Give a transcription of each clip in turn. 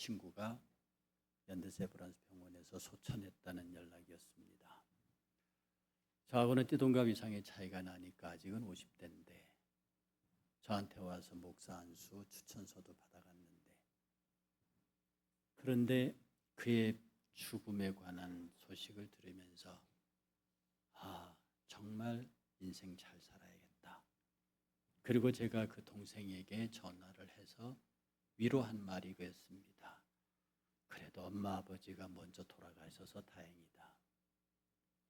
친구가 연드세브란스 병원에서 소천했다는 연락이었습니다. 저하고는 띠동갑 이상의 차이가 나니까 아직은 50대인데 저한테 와서 목사 안수 추천서도 받아갔는데, 그런데 그의 죽음에 관한 소식을 들으면서 정말 인생 잘 살아야겠다. 그리고 제가 그 동생에게 전화를 해서 위로한 말이 그였습니다. 그래도 엄마 아버지가 먼저 돌아가셔서 다행이다.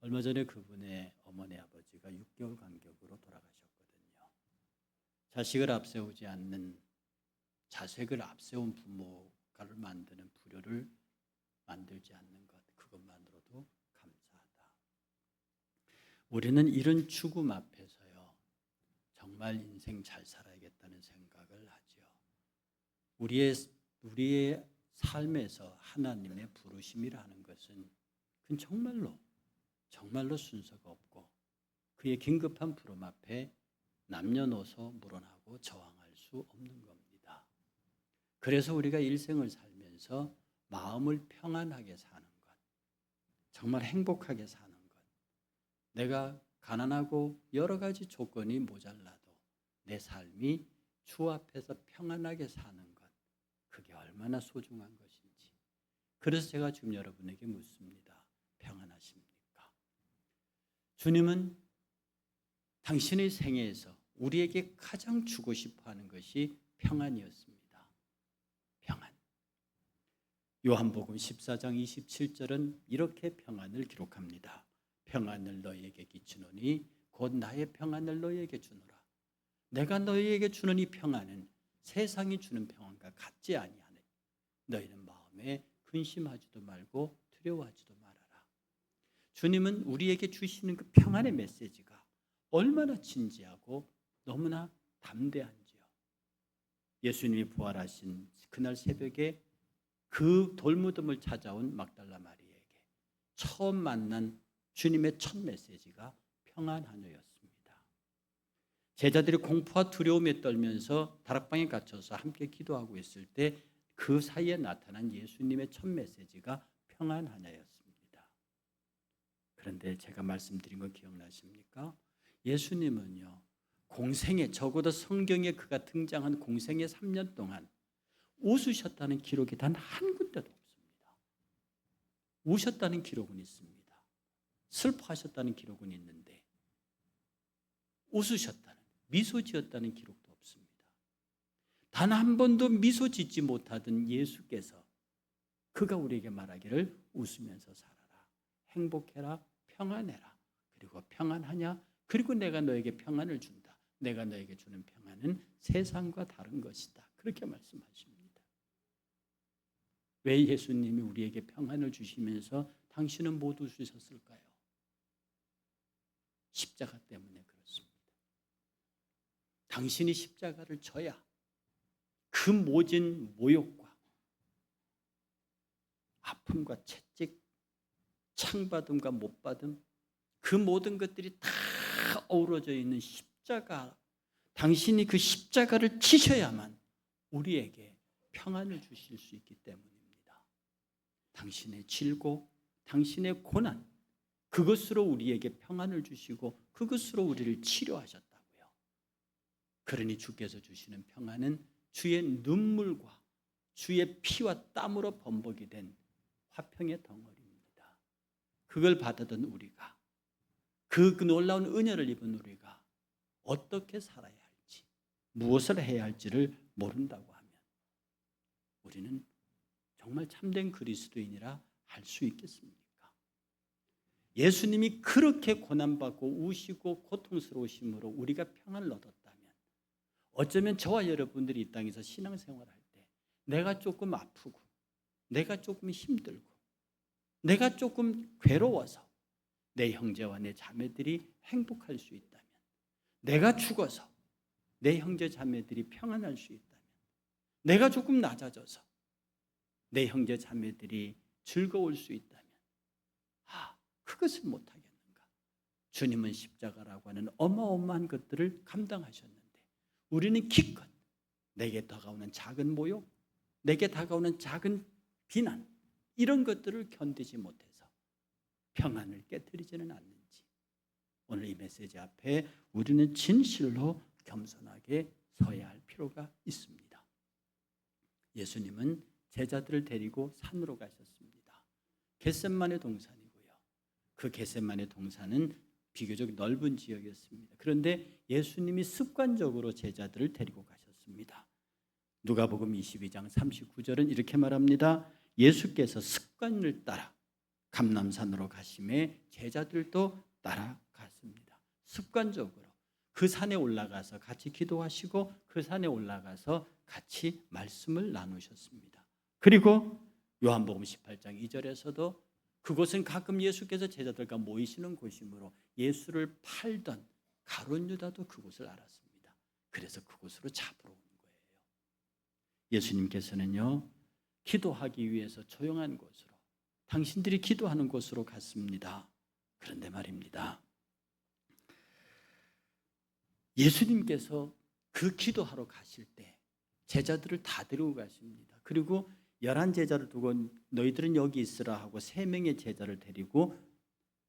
얼마 전에 그분의 어머니 아버지가 6개월 간격으로 돌아가셨거든요. 자식을 앞세우지 않는, 자식을 앞세운 부모가를 만드는 불효를 만들지 않는 것, 그것만으로도 감사하다. 우리는 이런 죽음 앞에서요, 정말 인생 잘 살아야겠다는 생각을 하죠. 우리의 삶에서 하나님의 부르심이라는 것은 그건 정말로 순서가 없고 그의 긴급한 부름 앞에 남녀노소 물러나고 저항할 수 없는 겁니다. 그래서 우리가 일생을 살면서 마음을 평안하게 사는 것, 정말 행복하게 사는 것, 내가 가난하고 여러 가지 조건이 모자라도 내 삶이 주 앞에서 평안하게 사는 것, 그게 얼마나 소중한 것인지. 그래서 제가 지금 여러분에게 묻습니다. 평안하십니까? 주님은 당신의 생애에서 우리에게 가장 주고 싶어 하는 것이 평안이었습니다. 평안. 요한복음 14장 27절은 이렇게 평안을 기록합니다. 평안을 너희에게 끼치노니 곧 나의 평안을 너희에게 주노라. 내가 너희에게 주는 이 평안은 세상이 주는 평안과 같지 아니하네. 너희는 마음에 근심하지도 말고 두려워하지도 말아라. 주님은 우리에게 주시는 그 평안의 메시지가 얼마나 진지하고 너무나 담대한지요. 예수님이 부활하신 그날 새벽에 그 돌무덤을 찾아온 막달라 마리아에게 처음 만난 주님의 첫 메시지가 평안하노였습니다. 제자들이 공포와 두려움에 떨면서 다락방에 갇혀서 함께 기도하고 있을 때 그 사이에 나타난 예수님의 첫 메시지가 평안하냐였습니다. 그런데 제가 말씀드린 거 기억나십니까? 예수님은요, 공생에, 적어도 성경에 그가 등장한 공생의 3년 동안 웃으셨다는 기록이 단 한 군데도 없습니다. 우셨다는 기록은 있습니다. 슬퍼하셨다는 기록은 있는데 웃으셨다는, 미소 지었다는 기록도 없습니다. 단 한 번도 미소 짓지 못하던 예수께서 그가 우리에게 말하기를 웃으면서 살아라, 행복해라, 평안해라, 그리고 평안하냐, 그리고 내가 너에게 평안을 준다. 내가 너에게 주는 평안은 세상과 다른 것이다. 그렇게 말씀하십니다. 왜 예수님이 우리에게 평안을 주시면서 당신은 못 웃으셨을까요? 십자가 때문에 그렇습니다. 당신이 십자가를 져야 그 모진 모욕과 아픔과 채찍, 창받음과 못받음, 그 모든 것들이 다 어우러져 있는 십자가, 당신이 그 십자가를 치셔야만 우리에게 평안을 주실 수 있기 때문입니다. 당신의 질고, 당신의 고난, 그것으로 우리에게 평안을 주시고 그것으로 우리를 치료하셨다고요. 그러니 주께서 주시는 평안은 주의 눈물과 주의 피와 땀으로 범벅이 된 화평의 덩어리입니다. 그걸 받았던 우리가, 그 놀라운 은혜를 입은 우리가 어떻게 살아야 할지, 무엇을 해야 할지를 모른다고 하면 우리는 정말 참된 그리스도인이라 할 수 있겠습니까? 예수님이 그렇게 고난받고 우시고 고통스러우심으로 우리가 평안을 얻었다면, 어쩌면 저와 여러분들이 이 땅에서 신앙생활할 때 내가 조금 아프고 내가 조금 힘들고 내가 조금 괴로워서 내 형제와 내 자매들이 행복할 수 있다면, 내가 죽어서 내 형제 자매들이 평안할 수 있다면, 내가 조금 낮아져서 내 형제 자매들이 즐거울 수 있다면, 그것을 못하겠는가? 주님은 십자가라고 하는 어마어마한 것들을 감당하셨는데 우리는 기껏 내게 다가오는 작은 모욕, 내게 다가오는 작은 비난, 이런 것들을 견디지 못해서 평안을 깨뜨리지는 않는지, 오늘 이 메시지 앞에 우리는 진실로 겸손하게 서야 할 필요가 있습니다. 예수님은 제자들을 데리고 산으로 가셨습니다. 겟셋마네 동산이고요. 그 겟셋마네 동산은 비교적 넓은 지역이었습니다. 그런데 예수님이 습관적으로 제자들을 데리고 가셨습니다. 누가복음 22장 39절은 이렇게 말합니다. 예수께서 습관을 따라 감람산으로 가심에 제자들도 따라갔습니다. 습관적으로 그 산에 올라가서 같이 기도하시고 그 산에 올라가서 같이 말씀을 나누셨습니다. 그리고 요한복음 18장 2절에서도 그곳은 가끔 예수께서 제자들과 모이시는 곳이므로 예수를 팔던 가룟 유다도 그곳을 알았습니다. 그래서 그곳으로 잡으러 온 거예요. 예수님께서는요, 기도하기 위해서 조용한 곳으로, 당신들이 기도하는 곳으로 갔습니다. 그런데 말입니다, 예수님께서 그 기도하러 가실 때 제자들을 다 데리고 가십니다. 그리고 11제자를 두고 너희들은 여기 있으라 하고 3명의 제자를 데리고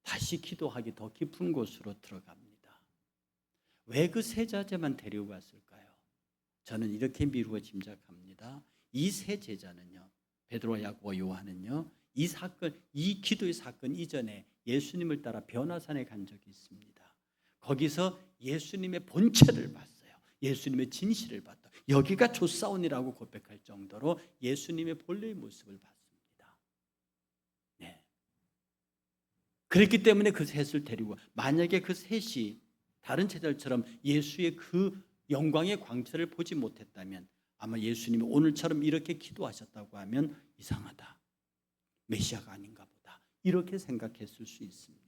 다시 기도하기 더 깊은 곳으로 들어갑니다. 왜 그 3제자만 데리고 갔을까요? 저는 이렇게 미루어 짐작합니다. 이 3제자는요, 베드로와 야고보와 요한은요, 이 기도의 사건 이전에 예수님을 따라 변화산에 간 적이 있습니다. 거기서 예수님의 본체를 봤어요. 예수님의 진실을 봤다. 여기가 조사원이라고 고백할 정도로 예수님의 본래의 모습을 봤습니다. 네. 그랬기 때문에 그 셋을 데리고, 만약에 그 셋이 다른 제자들처럼 예수의 그 영광의 광채를 보지 못했다면 아마 예수님이 오늘처럼 이렇게 기도하셨다고 하면 이상하다, 메시아가 아닌가 보다, 이렇게 생각했을 수 있습니다.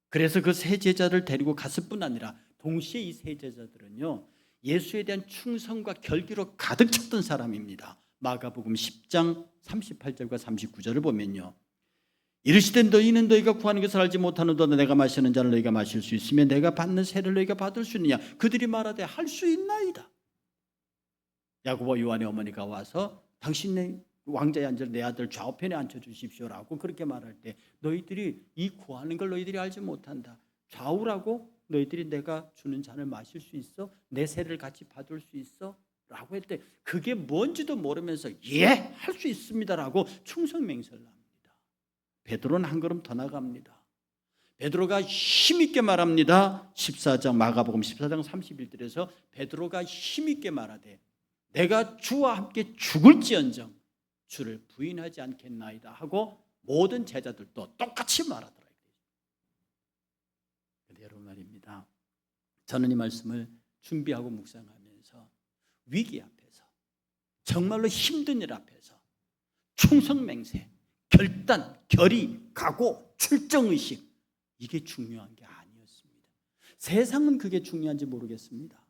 그래서 그 세 제자를 데리고 갔을 뿐 아니라 동시에 이 세 제자들은요, 예수에 대한 충성과 결기로 가득 찼던 사람입니다. 마가복음 10장 38절과 39절을 보면요, 이르시되 너희는 너희가 구하는 것을 알지 못하는도다 내가 마시는 잔을 너희가 마실 수 있으며 내가 받는 세를 너희가 받을 수 있느냐. 그들이 말하되 할 수 있나이다. 야고보와 요한의 어머니가 와서 당신의 왕자에 앉을 내 아들 좌우편에 앉혀주십시오라고 그렇게 말할 때, 너희들이 이 구하는 걸 너희들이 알지 못한다. 좌우라고 너희들이 내가 주는 잔을 마실 수 있어? 내 세를 같이 받을 수 있어? 라고 했을 때 그게 뭔지도 모르면서 예, 할 수 있습니다라고 충성맹세를 합니다. 베드로는 한 걸음 더 나갑니다. 베드로가 힘있게 말합니다. 14장 마가복음 14장 31절에서 베드로가 힘있게 말하되 내가 주와 함께 죽을지언정 주를 부인하지 않겠나이다 하고 모든 제자들도 똑같이 말하더라. 그런데 여러분 말입니다, 저는 이 말씀을 준비하고 묵상하면서 위기 앞에서, 정말로 힘든 일 앞에서 충성맹세, 결단, 결의, 각오, 출정의식, 이게 중요한 게 아니었습니다. 세상은 그게 중요한지 모르겠습니다.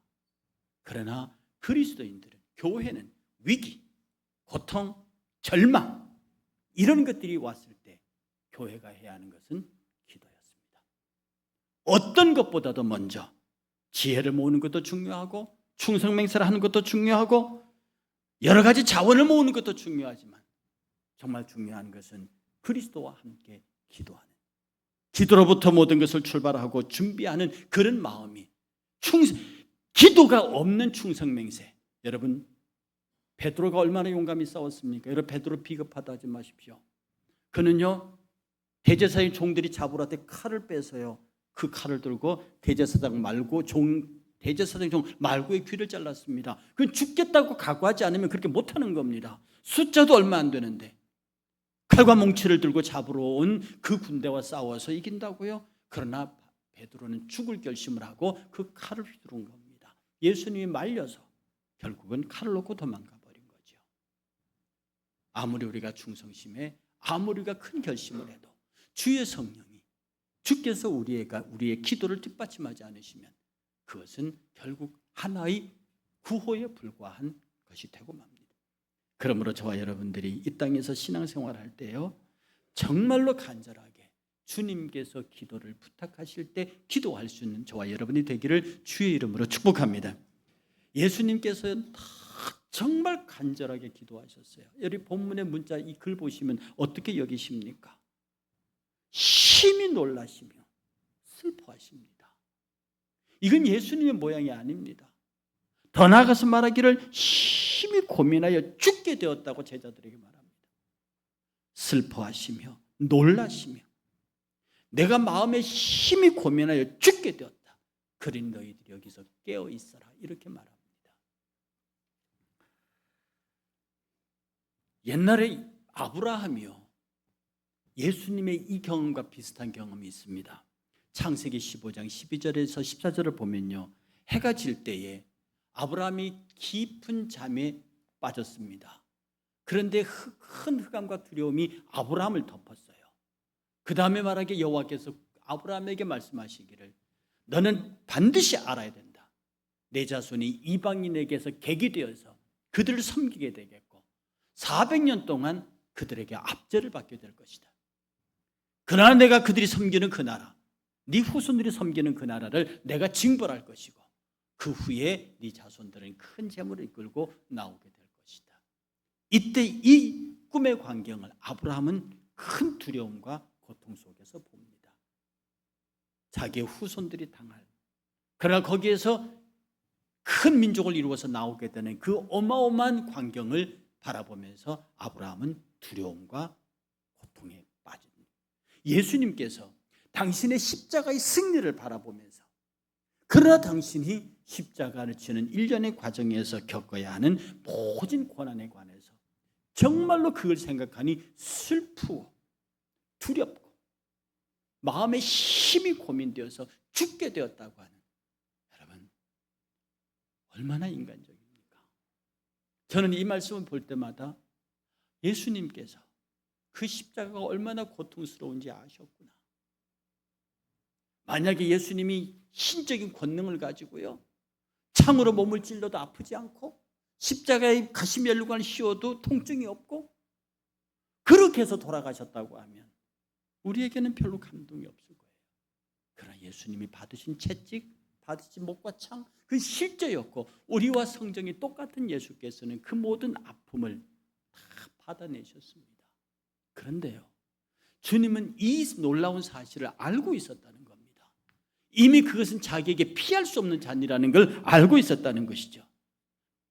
그러나 그리스도인들은, 교회는 위기, 고통, 절망, 이런 것들이 왔을 때 교회가 해야 하는 것은 기도였습니다. 어떤 것보다도 먼저 지혜를 모으는 것도 중요하고 충성맹세를 하는 것도 중요하고 여러 가지 자원을 모으는 것도 중요하지만 정말 중요한 것은 그리스도와 함께 기도하는, 기도로부터 모든 것을 출발하고 준비하는 그런 마음이, 기도가 없는 충성맹세. 여러분, 베드로가 얼마나 용감히 싸웠습니까? 여러분, 베드로 비겁하다 하지 마십시오. 그는요, 대제사장 종들이 잡으러 때 칼을 빼서요, 그 칼을 들고 대제사장 말고 대제사장 종 말고의 귀를 잘랐습니다. 그건 죽겠다고 각오하지 않으면 그렇게 못하는 겁니다. 숫자도 얼마 안 되는데 칼과 몽치를 들고 잡으러 온 그 군대와 싸워서 이긴다고요? 그러나 베드로는 죽을 결심을 하고 그 칼을 휘두른 겁니다. 예수님이 말려서 결국은 칼을 놓고 도망가 버린 거죠. 아무리 우리가 충성심에, 아무리 우리가 큰 결심을 해도 주의 성령이, 주께서 우리의 기도를 뒷받침하지 않으시면 그것은 결국 하나의 구호에 불과한 것이 되고 맙니다. 그러므로 저와 여러분들이 이 땅에서 신앙생활할 때요, 정말로 간절하게 주님께서 기도를 부탁하실 때 기도할 수 있는 저와 여러분이 되기를 주의 이름으로 축복합니다. 예수님께서는 다 정말 간절하게 기도하셨어요. 여기 본문의 문자 이 글 보시면 어떻게 여기십니까? 심히 놀라시며 슬퍼하십니다. 이건 예수님의 모양이 아닙니다. 더 나아가서 말하기를 심히 고민하여 죽게 되었다고 제자들에게 말합니다. 슬퍼하시며 놀라시며 내가 마음에 심히 고민하여 죽게 되었다. 그러니 너희들이 여기서 깨어 있어라. 이렇게 말합니다. 옛날에 아브라함이요, 예수님의 이 경험과 비슷한 경험이 있습니다. 창세기 15장 12절에서 14절을 보면요, 해가 질 때에 아브라함이 깊은 잠에 빠졌습니다. 그런데 큰 흑암과 두려움이 아브라함을 덮었어요. 그 다음에 말하기에 여호와께서 아브라함에게 말씀하시기를 너는 반드시 알아야 된다. 내 자손이 이방인에게서 객이 되어서 그들을 섬기게 되겠고 400년 동안 그들에게 압제를 받게 될 것이다. 그러나 내가 그들이 섬기는 그 나라, 네 후손들이 섬기는 그 나라를 내가 징벌할 것이고 그 후에 네 자손들은 큰 재물을 이끌고 나오게 될 것이다. 이때 이 꿈의 광경을 아브라함은 큰 두려움과 고통 속에서 봅니다. 자기의 후손들이 당할, 그러나 거기에서 큰 민족을 이루어서 나오게 되는 그 어마어마한 광경을 바라보면서 아브라함은 두려움과 고통에 빠집니다. 예수님께서 당신의 십자가의 승리를 바라보면서, 그러나 당신이 십자가를 지는 일련의 과정에서 겪어야 하는 모든 고난에 관해서 정말로 그걸 생각하니 슬프고 두렵고 마음에 심히 고민되어서 죽게 되었다고 하는, 여러분 얼마나 인간적입니까? 저는 이 말씀을 볼 때마다 예수님께서 그 십자가가 얼마나 고통스러운지 아셨구나. 만약에 예수님이 신적인 권능을 가지고요, 창으로 몸을 찔러도 아프지 않고 십자가에 가시면류관을 씌워도 통증이 없고 그렇게 해서 돌아가셨다고 하면 우리에게는 별로 감동이 없을 거예요. 그러나 예수님이 받으신 채찍, 받으신 목과 창, 그 실제였고 우리와 성정이 똑같은 예수께서는 그 모든 아픔을 다 받아내셨습니다. 그런데요, 주님은 이 놀라운 사실을 알고 있었다는 겁니다. 이미 그것은 자기에게 피할 수 없는 잔이라는 걸 알고 있었다는 것이죠.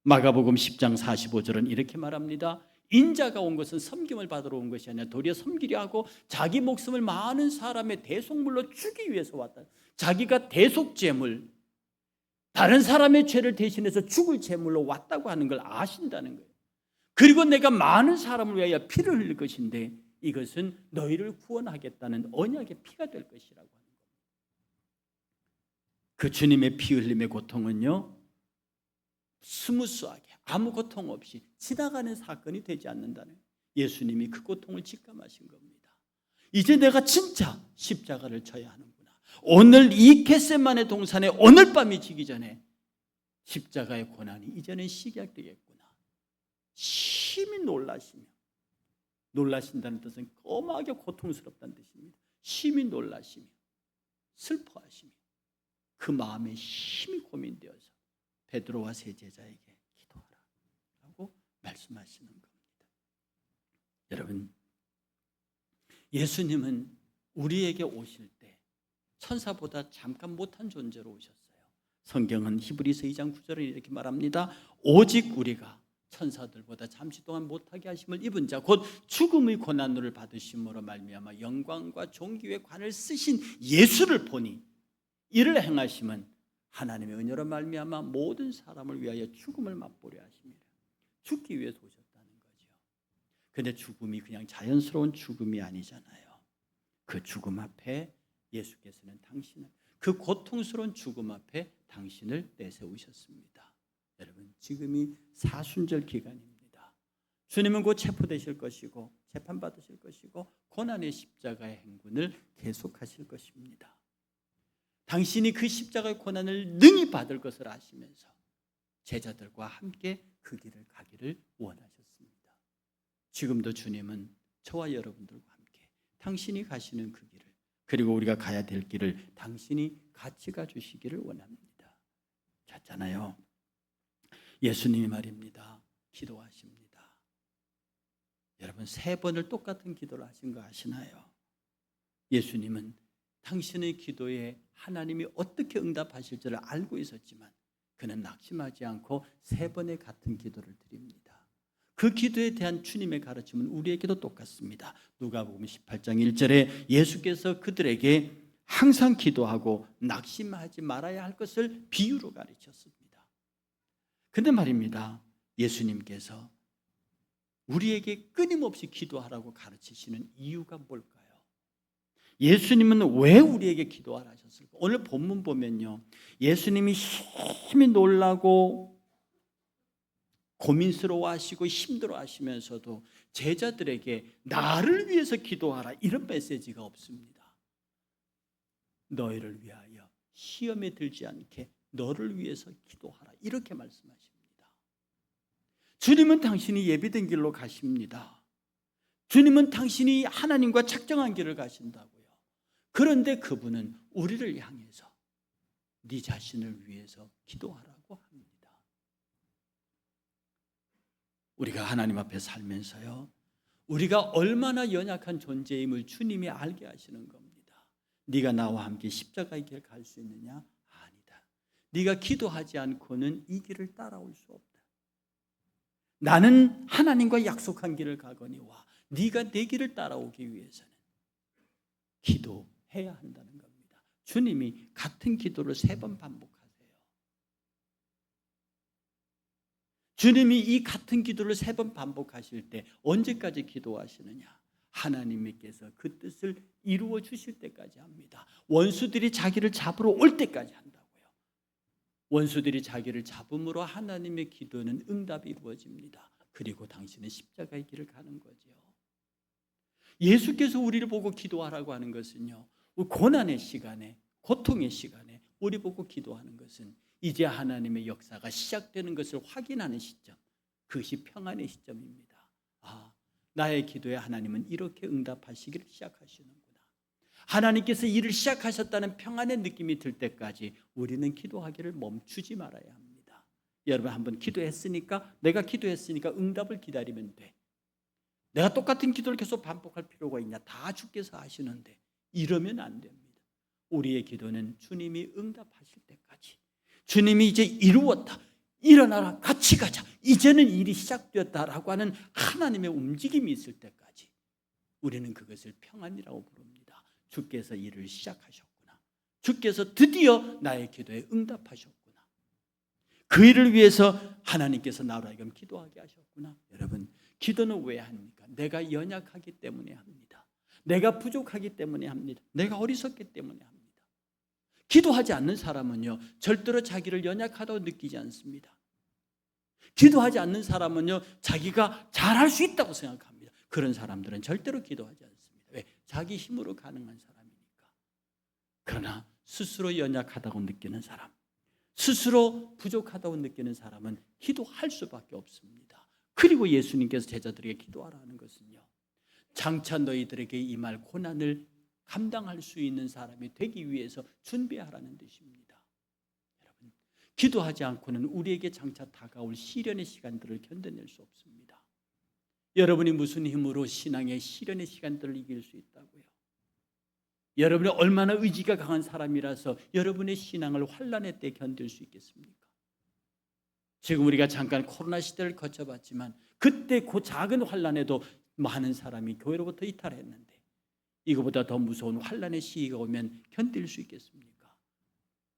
마가복음 10장 45절은 이렇게 말합니다. 인자가 온 것은 섬김을 받으러 온 것이 아니라 도리어 섬기려 하고 자기 목숨을 많은 사람의 대속물로 주기 위해서 왔다. 자기가 대속제물, 다른 사람의 죄를 대신해서 죽을 제물로 왔다고 하는 걸 아신다는 거예요. 그리고 내가 많은 사람을 위하여 피를 흘릴 것인데 이것은 너희를 구원하겠다는 언약의 피가 될 것이라고 하는 겁니다. 그 주님의 피 흘림의 고통은요, 스무스하게 아무 고통 없이 지나가는 사건이 되지 않는다는, 예수님이 그 고통을 직감하신 겁니다. 이제 내가 진짜 십자가를 져야 하는구나. 오늘 이 겟세마네 동산에 오늘 밤이 지기 전에 십자가의 고난이 이제는 시작되겠구나. 심히 놀라시며, 놀라신다는 뜻은 엄하게 고통스럽다는 뜻입니다. 심히 놀라시며 슬퍼하시며 그 마음에 심히 고민되어서 베드로와 세 제자에게 기도하라 라고 말씀하시는 겁니다. 여러분, 예수님은 우리에게 오실 때 천사보다 잠깐 못한 존재로 오셨어요. 성경은 히브리서 2장 9절에 이렇게 말합니다. 오직 우리가 천사들보다 잠시 동안 못하게 하심을 입은 자, 곧 죽음의 고난을 받으심으로 말미암아 영광과 존귀의 관을 쓰신 예수를 보니 이를 행하심은 하나님의 은혜로 말미암아 모든 사람을 위하여 죽음을 맛보려 하심이라. 죽기 위해서 오셨다는 거죠. 그런데 죽음이 그냥 자연스러운 죽음이 아니잖아요. 그 죽음 앞에 예수께서는 당신을, 그 고통스러운 죽음 앞에 당신을 내세우셨습니다. 여러분, 지금이 사순절 기간입니다. 주님은 곧 체포되실 것이고 재판받으실 것이고 고난의 십자가의 행군을 계속하실 것입니다. 당신이 그 십자가의 고난을 능히 받을 것을 아시면서 제자들과 함께 그 길을 가기를 원하셨습니다. 지금도 주님은 저와 여러분들과 함께 당신이 가시는 그 길을, 그리고 우리가 가야 될 길을 당신이 같이 가주시기를 원합니다. 잤잖아요. 예수님이 말입니다. 기도하십니다. 여러분 3번을 똑같은 기도를 하신 거 아시나요? 예수님은 당신의 기도에 하나님이 어떻게 응답하실 줄 알고 있었지만 그는 낙심하지 않고 3번의 같은 기도를 드립니다. 그 기도에 대한 주님의 가르침은 우리에게도 똑같습니다. 누가복음 18장 1절에 예수께서 그들에게 항상 기도하고 낙심하지 말아야 할 것을 비유로 가르쳤습니다. 근데 말입니다, 예수님께서 우리에게 끊임없이 기도하라고 가르치시는 이유가 뭘까요? 예수님은 왜 우리에게 기도하라 하셨을까? 오늘 본문 보면요, 예수님이 힘이 놀라고 고민스러워하시고 힘들어하시면서도 제자들에게 나를 위해서 기도하라 이런 메시지가 없습니다. 너희를 위하여 시험에 들지 않게 너를 위해서 기도하라 이렇게 말씀하십니다. 주님은 당신이 예비된 길로 가십니다. 주님은 당신이 하나님과 작정한 길을 가신다고요. 그런데 그분은 우리를 향해서 네 자신을 위해서 기도하라고 합니다. 우리가 하나님 앞에 살면서요, 우리가 얼마나 연약한 존재임을 주님이 알게 하시는 겁니다. 네가 나와 함께 십자가의 길 갈 수 있느냐? 아니다. 네가 기도하지 않고는 이 길을 따라올 수 없다. 나는 하나님과 약속한 길을 가거니와 네가 내 길을 따라오기 위해서는 기도해야 한다는 겁니다. 주님이 같은 기도를 3번 반복하세요. 주님이 이 같은 기도를 3번 반복하실 때 언제까지 기도하시느냐? 하나님께서 그 뜻을 이루어 주실 때까지 합니다. 원수들이 자기를 잡으러 올 때까지 한다고요. 원수들이 자기를 잡음으로 하나님의 기도는 응답이 이루어집니다. 그리고 당신은 십자가의 길을 가는 거죠. 예수께서 우리를 보고 기도하라고 하는 것은요, 고난의 시간에, 고통의 시간에 우리 보고 기도하는 것은 이제 하나님의 역사가 시작되는 것을 확인하는 시점, 그것이 평안의 시점입니다. 아, 나의 기도에 하나님은 이렇게 응답하시기를 시작하시는구나. 하나님께서 일을 시작하셨다는 평안의 느낌이 들 때까지 우리는 기도하기를 멈추지 말아야 합니다. 여러분 한번 기도했으니까, 내가 기도했으니까 응답을 기다리면 돼. 내가 똑같은 기도를 계속 반복할 필요가 있냐? 다 주께서 하시는데 이러면 안 됩니다. 우리의 기도는 주님이 응답하실 때까지, 주님이 이제 이루었다, 일어나라, 같이 가자, 이제는 일이 시작되었다라고 하는 하나님의 움직임이 있을 때까지 우리는 그것을 평안이라고 부릅니다. 주께서 일을 시작하셨구나. 주께서 드디어 나의 기도에 응답하셨구나. 그 일을 위해서 하나님께서 나로 하여금 기도하게 하셨구나. 여러분, 기도는 왜 합니까? 내가 연약하기 때문에 합니다. 내가 부족하기 때문에 합니다. 내가 어리석기 때문에 합니다. 기도하지 않는 사람은요, 절대로 자기를 연약하다고 느끼지 않습니다. 기도하지 않는 사람은요, 자기가 잘할 수 있다고 생각합니다. 그런 사람들은 절대로 기도하지 않습니다. 왜? 자기 힘으로 가능한 사람이니까. 그러나 스스로 연약하다고 느끼는 사람, 스스로 부족하다고 느끼는 사람은 기도할 수밖에 없습니다. 그리고 예수님께서 제자들에게 기도하라는 것은요, 장차 너희들에게 임할 고난을 감당할 수 있는 사람이 되기 위해서 준비하라는 뜻입니다. 여러분, 기도하지 않고는 우리에게 장차 다가올 시련의 시간들을 견뎌낼 수 없습니다. 여러분이 무슨 힘으로 신앙의 시련의 시간들을 이길 수 있다고요? 여러분이 얼마나 의지가 강한 사람이라서 여러분의 신앙을 환난의 때 견딜 수 있겠습니까? 지금 우리가 잠깐 코로나 시대를 거쳐봤지만 그때 그 작은 환난에도 많은 사람이 교회로부터 이탈했는데 이거보다 더 무서운 환난의 시기가 오면 견딜 수 있겠습니까?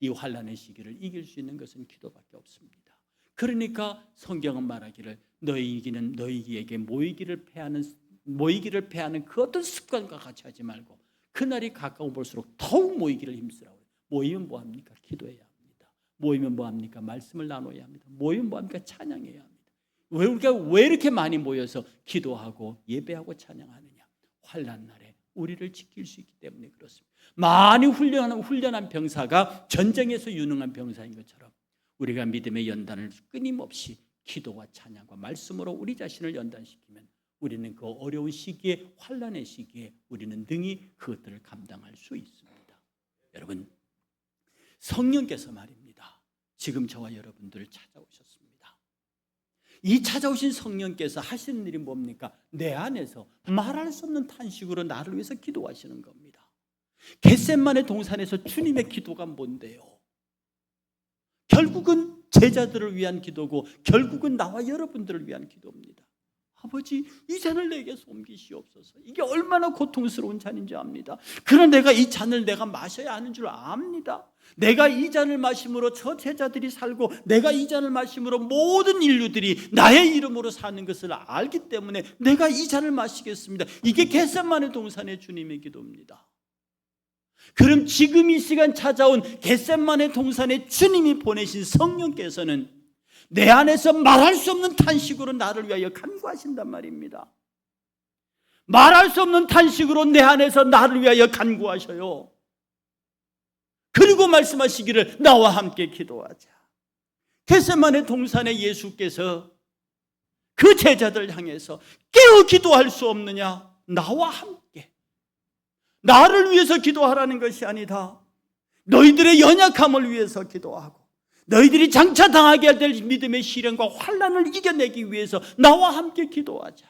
이 환난의 시기를 이길 수 있는 것은 기도밖에 없습니다. 그러니까 성경은 말하기를 너희에게 모이기를 패하는 그 어떤 습관과 같이 하지 말고 그날이 가까워 볼수록 더욱 모이기를 힘쓰라고. 모이면 뭐합니까? 기도해야 합니다. 모이면 뭐합니까? 말씀을 나눠야 합니다. 모이면 뭐합니까? 찬양해야 합니다. 우리가 왜 이렇게 많이 모여서 기도하고 예배하고 찬양하느냐? 환난 날에 우리를 지킬 수 있기 때문에 그렇습니다. 많이 훈련한 병사가 전쟁에서 유능한 병사인 것처럼 우리가 믿음의 연단을 끊임없이 기도와 찬양과 말씀으로 우리 자신을 연단시키면 우리는 그 어려운 시기에, 환난의 시기에 우리는 능히 그것들을 감당할 수 있습니다. 여러분, 성령께서 말입니다, 지금 저와 여러분들을 찾아오셨습니다. 이 찾아오신 성령께서 하시는 일이 뭡니까? 내 안에서 말할 수 없는 탄식으로 나를 위해서 기도하시는 겁니다. 겟셋마네 동산에서 주님의 기도가 뭔데요? 결국은 제자들을 위한 기도고 결국은 나와 여러분들을 위한 기도입니다. 아버지, 이 잔을 내게서 옮기시옵소서. 이게 얼마나 고통스러운 잔인지 압니다. 그러나 내가 이 잔을 내가 마셔야 하는 줄 압니다. 내가 이 잔을 마심으로 저 제자들이 살고 내가 이 잔을 마심으로 모든 인류들이 나의 이름으로 사는 것을 알기 때문에 내가 이 잔을 마시겠습니다. 이게 겟셋마네 동산의 주님의 기도입니다. 그럼 지금 이 시간 찾아온 겟셋마네 동산에 주님이 보내신 성령께서는 내 안에서 말할 수 없는 탄식으로 나를 위하여 간구하신단 말입니다. 말할 수 없는 탄식으로 내 안에서 나를 위하여 간구하셔요. 그리고 말씀하시기를 나와 함께 기도하자. 겟셋마네 동산에 예수께서 그 제자들 향해서 깨어 기도할 수 없느냐? 나와 함께. 나를 위해서 기도하라는 것이 아니다. 너희들의 연약함을 위해서 기도하고 너희들이 장차 당하게 될 믿음의 시련과 환난을 이겨내기 위해서 나와 함께 기도하자.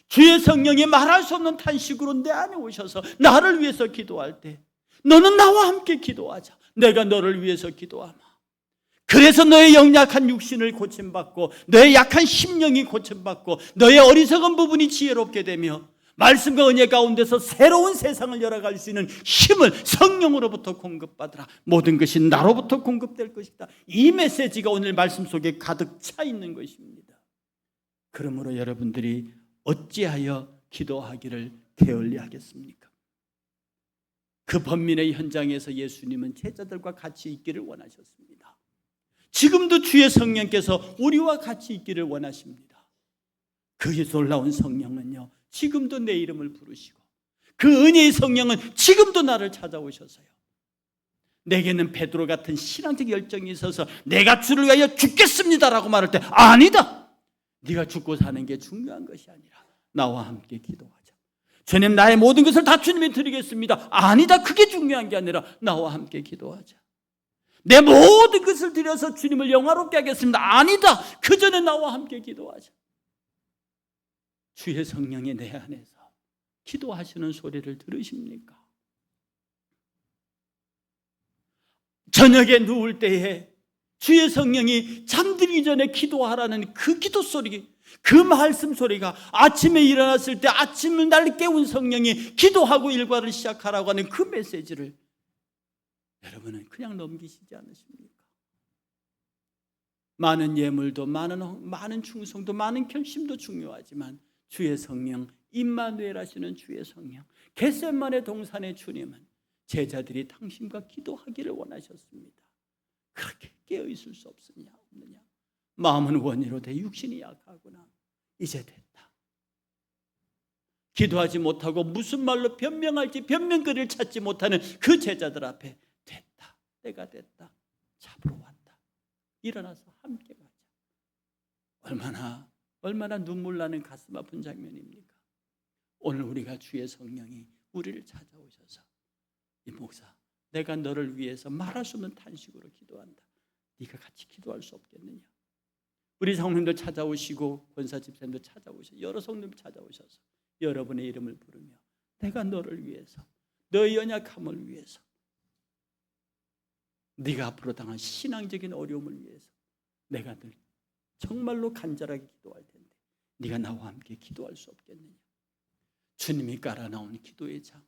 주의 성령이 말할 수 없는 탄식으로 내 안에 오셔서 나를 위해서 기도할 때 너는 나와 함께 기도하자. 내가 너를 위해서 기도하마. 그래서 너의 연약한 육신을 고침받고 너의 약한 심령이 고침받고 너의 어리석은 부분이 지혜롭게 되며 말씀과 은혜 가운데서 새로운 세상을 열어갈 수 있는 힘을 성령으로부터 공급받으라. 모든 것이 나로부터 공급될 것이다. 이 메시지가 오늘 말씀 속에 가득 차 있는 것입니다. 그러므로 여러분들이 어찌하여 기도하기를 게을리하겠습니까? 그 번민의 현장에서 예수님은 제자들과 같이 있기를 원하셨습니다. 지금도 주의 성령께서 우리와 같이 있기를 원하십니다. 그 놀라운 성령은요, 지금도 내 이름을 부르시고 그 은혜의 성령은 지금도 나를 찾아오셔서요, 내게는 베드로 같은 신앙적 열정이 있어서 내가 주를 위하여 죽겠습니다라고 말할 때 아니다, 네가 죽고 사는 게 중요한 것이 아니라 나와 함께 기도하자. 주님, 나의 모든 것을 다 주님께 드리겠습니다. 아니다, 그게 중요한 게 아니라 나와 함께 기도하자. 내 모든 것을 드려서 주님을 영화롭게 하겠습니다. 아니다, 그 전에 나와 함께 기도하자. 주의 성령이 내 안에서 기도하시는 소리를 들으십니까? 저녁에 누울 때에 주의 성령이 잠들기 전에 기도하라는 그 기도 소리, 그 말씀 소리가 아침에 일어났을 때 아침을 날 깨운 성령이 기도하고 일과를 시작하라고 하는 그 메시지를 여러분은 그냥 넘기시지 않으십니까? 많은 예물도 많은 충성도 많은 결심도 중요하지만 주의 성령, 임마누엘 하시는 주의 성령, 겟셋마네 동산의 주님은 제자들이 당신과 기도하기를 원하셨습니다. 그렇게 깨어있을 수 없느냐? 마음은 원이로 돼 육신이 약하구나. 이제 됐다. 기도하지 못하고 무슨 말로 변명할지 변명거리를 찾지 못하는 그 제자들 앞에 됐다, 때가 됐다, 잡으러 왔다, 일어나서 함께 가자. 얼마나 눈물 나는 가슴 아픈 장면입니까? 오늘 우리가 주의 성령이 우리를 찾아오셔서 이 목사, 내가 너를 위해서 말할 수 없는 탄식으로 기도한다. 네가 같이 기도할 수 없겠느냐? 우리 성령님들 찾아오시고 권사 집사님들 찾아오셔서 여러 성령님 찾아오셔서 여러분의 이름을 부르며 내가 너를 위해서, 너의 연약함을 위해서, 네가 앞으로 당한 신앙적인 어려움을 위해서 내가 늘 정말로 간절하게 기도할 텐데 네가 나와 함께 기도할 수 없겠느냐? 주님이 깔아나온 기도의 장,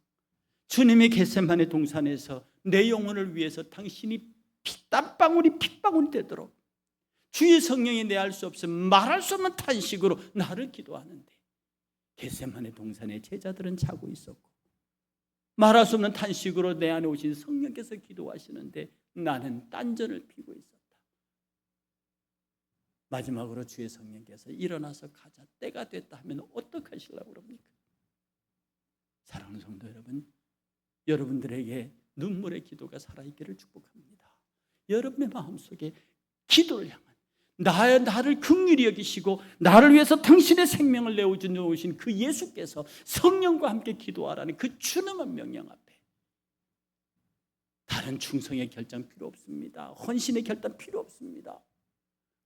주님이 겟셋마네 동산에서 내 영혼을 위해서 당신이 땀방울이 핏방울이 되도록 주의 성령이 내할 수 없음 말할 수 없는 탄식으로 나를 기도하는데 겟셋마네 동산의 제자들은 자고 있었고 말할 수 없는 탄식으로 내 안에 오신 성령께서 기도하시는데 나는 딴전을 피고 있었다. 마지막으로 주의 성령께서 일어나서 가자, 때가 됐다 하면 어떻게 하시려고 그럽니까? 사랑하는 성도 여러분, 여러분들에게 눈물의 기도가 살아있기를 축복합니다. 여러분의 마음속에 기도를 향한 나를 긍휼히 여기시고 나를 위해서 당신의 생명을 내어주신 그 예수께서 성령과 함께 기도하라는 그 준엄한 명령 앞에 다른 충성의 결단 필요 없습니다. 헌신의 결단 필요 없습니다.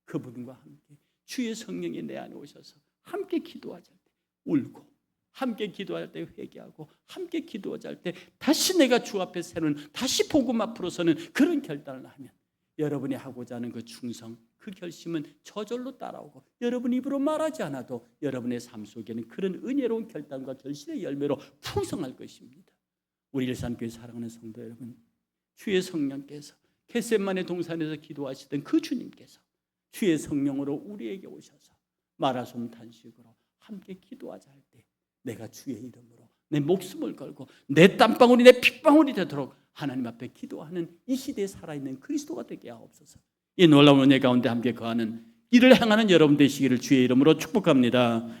그분과 함께 주의 성령이 내 안에 오셔서 함께 기도하자 때 울고, 함께 기도할 때 회개하고, 함께 기도할 때 다시 내가 주 앞에 서는, 다시 복음 앞으로 서는 그런 결단을 하면 여러분이 하고자 하는 그 충성, 그 결심은 저절로 따라오고, 여러분 입으로 말하지 않아도 여러분의 삶 속에는 그런 은혜로운 결단과 결실의 열매로 풍성할 것입니다. 우리 일산교회 사랑하는 성도 여러분, 주의 성령께서 겟세마네 동산에서 기도하시던 그 주님께서 주의 성령으로 우리에게 오셔서 마라솜 탄식으로 함께 기도하자 할 때 내가 주의 이름으로 내 목숨을 걸고 내 땀방울이 내 핏방울이 되도록 하나님 앞에 기도하는 이 시대에 살아있는 그리스도가 되게 하옵소서. 이 놀라운 은혜 가운데 함께 거하는 이를 행하는 여러분 되시기를 주의 이름으로 축복합니다.